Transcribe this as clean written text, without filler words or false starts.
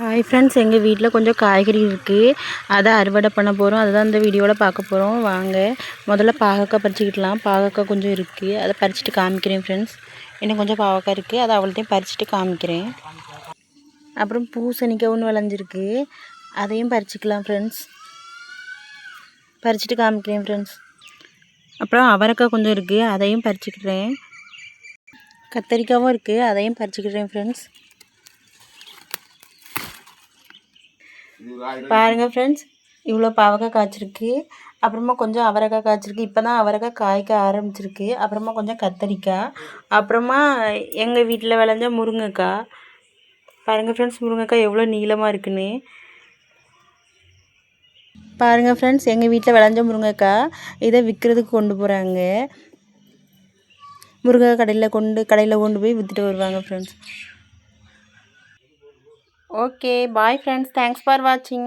Hi friends, எங்கள் வீட்டில் கொஞ்சம் காய்கறி இருக்குது. அதை அறுவடை பண்ண போகிறோம். அதுதான் இந்த வீடியோவில் பார்க்க போகிறோம். வாங்க முதல்ல பாகக்காய் பறிச்சுக்கிடலாம். பாகக்காய் கொஞ்சம் இருக்குது, அதை பறிச்சுட்டு காமிக்கிறேன் ஃப்ரெண்ட்ஸ். இன்னும் கொஞ்சம் பாவக்காய் இருக்குது, அதை அவ்வளோத்தையும் பறிச்சுட்டு காமிக்கிறேன். அப்புறம் பூசணிக்காய் ஒன்று விளைஞ்சிருக்கு, அதையும் பறிச்சுக்கலாம் ஃப்ரெண்ட்ஸ். பறிச்சுட்டு காமிக்கிறேன் ஃப்ரெண்ட்ஸ். அப்புறம் அவரைக்காய் கொஞ்சம் இருக்குது, அதையும் பறிச்சுக்கிறேன். கத்தரிக்காயும் இருக்குது, அதையும் பறிச்சுக்கிறேன் ஃப்ரெண்ட்ஸ். பாருங்கள் ஃப்ரெண்ட்ஸ், இவ்வளோ பாவக்காய் காய்ச்சிருக்கு. அப்புறமா கொஞ்சம் அவரைக்காய் காய்ச்சிருக்கு. இப்போ தான் அவரைக்காய் காய்க்க ஆரம்பிச்சிருக்கு. அப்புறமா கொஞ்சம் கத்தரிக்காய், அப்புறமா எங்கள் வீட்டில் விளைஞ்ச முருங்கைக்காய். பாருங்கள் ஃப்ரெண்ட்ஸ், முருங்கைக்காய் எவ்வளோ நீளமாக இருக்குன்னு பாருங்கள் ஃப்ரெண்ட்ஸ். எங்கள் வீட்டில் விளைஞ்ச முருங்கைக்காய் இதை விற்கிறதுக்கு கொண்டு போகிறாங்க. முருங்கைக்காய் கடையில் கொண்டு போய் விற்றுட்டு வருவாங்க friends. Okay, bye friends. Thanks for வாட்சிங்.